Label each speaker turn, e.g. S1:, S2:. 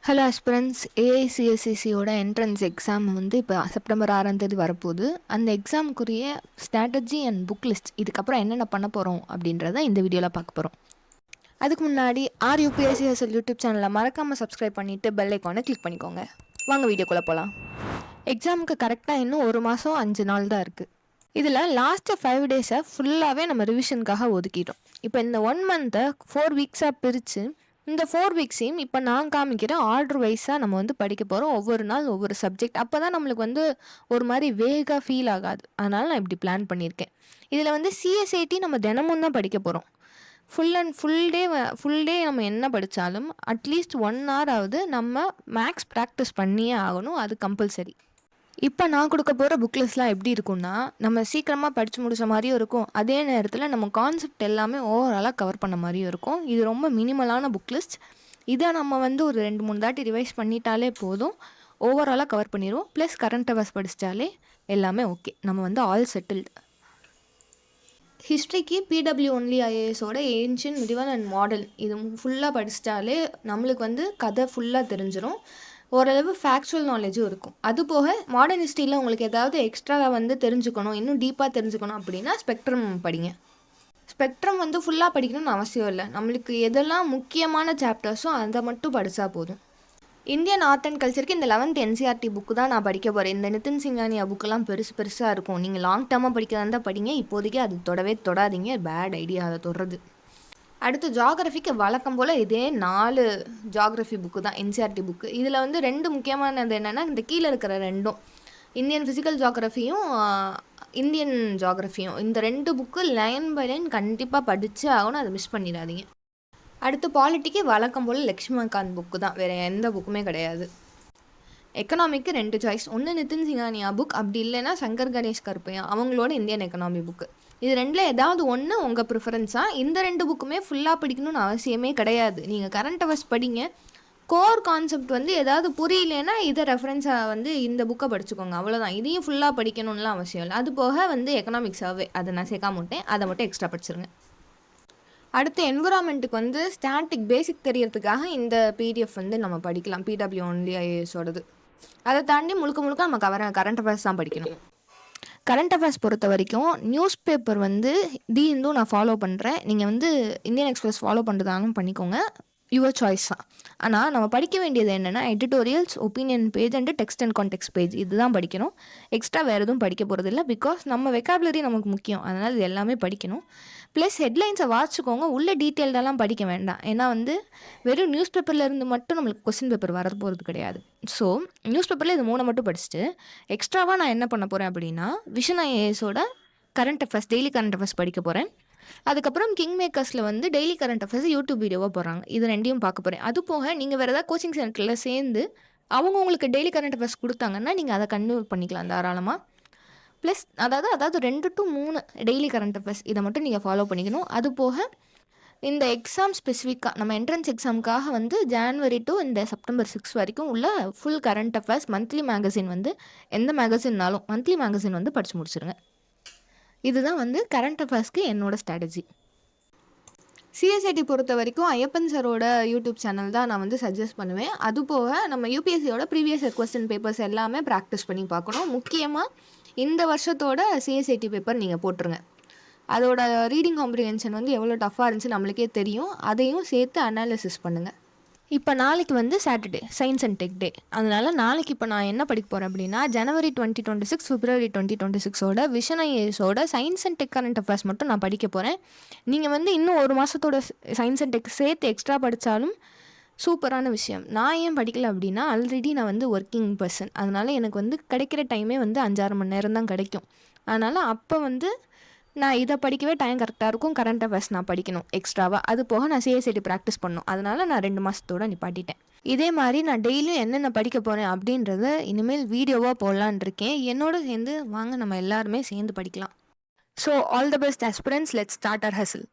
S1: Hello aspirants, ஏஐசிஎஸ்சிசியோட entrance exam வந்து இப்போ September 6ஆம் தேதி வரப்போகுது. அந்த எக்ஸாமுக்குரிய ஸ்ட்ராட்டஜி அண்ட் புக் லிஸ்ட் இதுக்கப்புறம் என்னென்ன பண்ண போகிறோம் அப்படின்றத இந்த வீடியோவில் பார்க்க போகிறோம். அதுக்கு முன்னாடி யூபிஎஸ்சிஎஸ்எல் யூடியூப் சேனலில் மறக்காமல் சப்ஸ்கிரைப் பண்ணிவிட்டு பெல் ஐக்கானை கிளிக் பண்ணிக்கோங்க. வாங்க வீடியோக்குள்ளே போகலாம். எக்ஸாமுக்கு கரெக்டாக இன்னும் 1 மாதம் 5 நாள் தான் இருக்குது. இதில் லாஸ்ட்டு 5 டேஸை ஃபுல்லாகவே நம்ம ரிவிஷனுக்காக ஒதுக்கிட்டோம். இப்போ இந்த 1 மந்த்தை 4 வீக்ஸாக பிரித்து இந்த 4 வீக்ஸையும் இப்போ நான் காமிக்கிற ஆர்டர் வைஸாக நம்ம வந்து படிக்க போகிறோம். ஒவ்வொரு நாள் ஒவ்வொரு சப்ஜெக்ட். அப்போ தான் நம்மளுக்கு வந்து ஒரு மாதிரி வேகாக ஃபீல் ஆகாது. அதனால் நான் இப்படி பிளான் பண்ணியிருக்கேன். இதில் வந்து சிஎஸ்ஐடி நம்ம தினமும் தான் படிக்க போகிறோம். ஃபுல் டே நம்ம என்ன படித்தாலும் அட்லீஸ்ட் 1 hour ஆவது நம்ம மேக்ஸ் ப்ராக்டிஸ் பண்ணியே ஆகணும். அது கம்பல்சரி. இப்போ நான் கொடுக்க போகிற புக் லிஸ்ட்லாம் எப்படி இருக்குன்னா, நம்ம சீக்கிரமாக படித்து முடித்த மாதிரியும் இருக்கும். அதே நேரத்தில் நம்ம கான்செப்ட் எல்லாமே ஓவராலாக கவர் பண்ண மாதிரியும் இருக்கும். இது ரொம்ப மினிமலான புக் லிஸ்ட். இதை நம்ம வந்து ஒரு 2-3 தாட்டி ரிவைஸ் பண்ணிட்டாலே போதும். ஓவராலாக கவர் பண்ணிடுவோம். ப்ளஸ் கரண்ட் அவர்ஸ் படிச்சிட்டாலே எல்லாமே ஓகே. நம்ம வந்து ஆல் செட்டில்டு. ஹிஸ்ட்ரிக்கு பிடபிள்யூ ஒன்லி ஐஏஎஸோட ஏன்ஷியன்ட், மிடிவல் அண்ட் மாடர்ன் இது ஃபுல்லாக படிச்சிட்டாலே நம்மளுக்கு வந்து கதை ஃபுல்லாக தெரிஞ்சிடும். ஓரளவு ஃபேக்சுவல் நாலேஜும் இருக்கும். அது போக மாடர்ன் ஹிஸ்ட்ரியில் உங்களுக்கு ஏதாவது எக்ஸ்ட்ரா வந்து தெரிஞ்சுக்கணும், இன்னும் டீப்பாக தெரிஞ்சுக்கணும் அப்படின்னா ஸ்பெக்ட்ரம் படிங்க. ஸ்பெக்ட்ரம் வந்து ஃபுல்லாக படிக்கணும்னு அவசியம் இல்லை. நம்மளுக்கு எதெல்லாம் முக்கியமான சாப்டர்ஸோ அதை மட்டும் படித்தா போதும். இந்தியன் ஆர்ட் அண்ட் கல்ச்சருக்கு இந்த 11th என்சிஆர்டி புக்கு தான் நான் படிக்க போகிறேன். இந்த நிதின் சிங்கானியா புக்கெல்லாம் பெருசாக இருக்கும். நீங்கள் லாங் டேர்மாக படிக்கிறதா இருந்தால் படிங்க. இப்போதைக்கு அது தொடாதீங்க. பேட் ஐடியா அதை தொடுறது. அடுத்து ஜாகிரஃபிக்கு வழக்கம் போல் இதே 4 ஜாகிரஃபி புக்கு தான் என்சிஆர்டி புக்கு. இதில் வந்து 2 முக்கியமானது என்னென்னா, இந்த கீழே இருக்கிற 2ம் இந்தியன் ஃபிசிக்கல் ஜாகிரஃபியும் இந்தியன் ஜாகிரஃபியும், இந்த 2 புக்கு லைன் பை லைன் கண்டிப்பாக படித்து ஆகணும். அதை மிஸ் பண்ணிடாதீங்க. அடுத்து பாலிட்டிக்கு வழக்கம் போல் லக்ஷ்மணகாந்த் புக்கு தான், வேறு எந்த புக்குமே கிடையாது. Economic 2 choice. ஒன்று நிதின் சிங்கானியா புக், அப்படி இல்லைன்னா சங்கர் கணேஷ் கருப்பையா அவங்களோட இந்தியன் எக்கனாமி புக்கு. இது 2ல் ஏதாவது ஒன்று உங்கள் ப்ரிஃபரன்ஸாக. இந்த 2 புக்குமே ஃபுல்லாக படிக்கணும்னு அவசியமே கிடையாது. நீங்கள் கரண்ட் அவர்ஸ் படிங்க. கோர் கான்செப்ட் வந்து ஏதாவது புரியலன்னா இதை ரெஃபரன்ஸாக வந்து இந்த புக்கை படிச்சுக்கோங்க. அவ்வளோதான். இதையும் ஃபுல்லாக படிக்கணும்லாம் அவசியம் இல்லை. அது போக வந்து எக்கனாமிக் சர்வே அதை நான் சேர்க்காம விட்டேன். அதை மட்டும் எக்ஸ்ட்ரா படிச்சிருங்க. அடுத்து என்விரான்மெண்ட்டுக்கு வந்து ஸ்டாட்டிக் பேசிக் தெரியறதுக்காக இந்த பிடிஎஃப் வந்து நம்ம படிக்கலாம். பிடபிள்யூ ஒன்லி ஐஏஎஸோடது. அதை தாண்டி முழுக்க நம்ம கரண்ட் அஃபேர்ஸ் தான் படிக்கணும். கரண்ட் அஃபேர்ஸ் பொறுத்த வரைக்கும் நியூஸ் பேப்பர் வந்து தி இந்து நான் ஃபாலோ பண்ணுறேன். நீங்கள் வந்து இந்தியன் எக்ஸ்பிரஸ் ஃபாலோ பண்ணுறதாலும் பண்ணிக்கோங்க. யுவர் சாய்ஸ் தான். ஆனால் நம்ம படிக்க வேண்டியது என்னென்னா, editorials, opinion page and text and context page இதுதான் படிக்கணும். எக்ஸ்ட்ரா வேறு எதுவும் படிக்க போகிறது இல்லை. பிகாஸ் நம்ம வெக்காபுலரி நமக்கு முக்கியம். அதனால் இது எல்லாமே படிக்கணும். ப்ளஸ் ஹெட்லைன்ஸை வாசிச்சுக்கோங்க. உள்ள டீட்டெயில்டெல்லாம் படிக்க வேண்டாம். ஏன்னா வந்து வெறும் நியூஸ் பேப்பரில் இருந்து மட்டும் நம்மளுக்கு கொஸ்டின் பேப்பர் வர போகிறது கிடையாது. ஸோ நியூஸ் பேப்பரில் இது 3 மட்டும் படிச்சுட்டு எக்ஸ்ட்ராவாக நான் என்ன பண்ண போகிறேன் அப்படின்னா, விஷன் ஐஏஎஸோட current affairs, daily current affairs படிக்க போகிறேன். அதுக்கப்புறம் கிங் மேக்கர்ஸில் வந்து டெய்லி கரண்ட் அஃபேர்ஸ் யூடியூப் வீடியோவாக போகிறாங்க. இது 2யும் பார்க்க போகிறேன். அது போக நீங்கள் வேறு ஏதாவது கோச்சிங் சென்டரில் சேர்ந்து அவங்க உங்களுக்கு டெய்லி கரண்ட் அஃபேர்ஸ் கொடுத்தாங்கன்னா நீங்கள் அதை கன்டினியூ பண்ணிக்கலாம் தாராளமாக. ப்ளஸ் அதாவது 2 to 3 டெய்லி கரண்ட் அஃபேர்ஸ் இதை மட்டும் நீங்கள் ஃபாலோ பண்ணிக்கணும். அது போக இந்த எக்ஸாம் ஸ்பெசிஃபிக்காக நம்ம என்ட்ரன்ஸ் எக்ஸாமுக்காக வந்து ஜான்வரி டு இந்த செப்டம்பர் 6 வரைக்கும் உள்ள full current affairs monthly magazine வந்து எந்த மேகசின்னாலும் மந்த்லி மேகசின் வந்து படித்து முடிச்சிருங்க. இதுதான் வந்து கரண்ட் அஃபேர்ஸ்க்கு என்னோடய ஸ்ட்ராட்டஜி. சிஎஸ்ஐடி பொறுத்த வரைக்கும் ஐயப்பன் சாரோட யூடியூப் சேனல் தான் நான் வந்து சஜஸ்ட் பண்ணுவேன். அது போக நம்ம யூபிஎஸ்சியோட ப்ரீவியஸ் கொஸ்டின் பேப்பர்ஸ் எல்லாமே ப்ராக்டிஸ் பண்ணி பார்க்கணும். முக்கியமாக இந்த வருஷத்தோட சிஎஸ்ஐடி பேப்பர் நீங்கள் போட்டுருங்க. அதோட ரீடிங் காம்ப்ரிஹென்ஷன் வந்து எவ்வளோ டஃப்பாக இருந்துச்சு நம்மளுக்கே தெரியும். அதையும் சேர்த்து அனாலிசிஸ் பண்ணுங்கள். இப்போ நாளைக்கு வந்து Saturday science and tech day. அதனால் நாளைக்கு இப்போ நான் என்ன படிக்க போகிறேன் அப்படின்னா, ஜனவரி 2026 பிப்ரவரி 2026ஓட விஷன் ஐஏஎஸோட science and tech current affairs மட்டும் நான் படிக்க போகிறேன். நீங்கள் வந்து இன்னும் 1 மாதத்தோட சயின்ஸ் அண்ட் டெக் சேர்த்து எக்ஸ்ட்ரா படித்தாலும் சூப்பரான விஷயம். நான் ஏன் படிக்கல அப்படின்னா, ஆல்ரெடி நான் வந்து ஒர்க்கிங் பர்சன். அதனால் எனக்கு வந்து கிடைக்கிற டைமே வந்து 5-6 மணி நேரம் தான் கிடைக்கும். அதனால் அப்போ வந்து நான் இதை படிக்கவே டைம் கரெக்டாக இருக்கும். கரண்ட் அஃபேர்ஸ் நான் படிக்கணும் எக்ஸ்ட்ராவாக. அது போக நான் சிஎஸ்ஐடி ப்ராக்டிஸ் பண்ணணும். அதனால் நான் 2 மாதத்தோடு நிப்பாட்டிட்டேன். இதே மாதிரி நான் டெய்லியும் என்னென்ன படிக்க போகிறேன் அப்படின்றத இனிமேல் வீடியோவாக போடலான் இருக்கேன். என்னோட சேர்ந்து வாங்க நம்ம எல்லாருமே சேர்ந்து படிக்கலாம். So all the best aspirants. Let's start our hustle.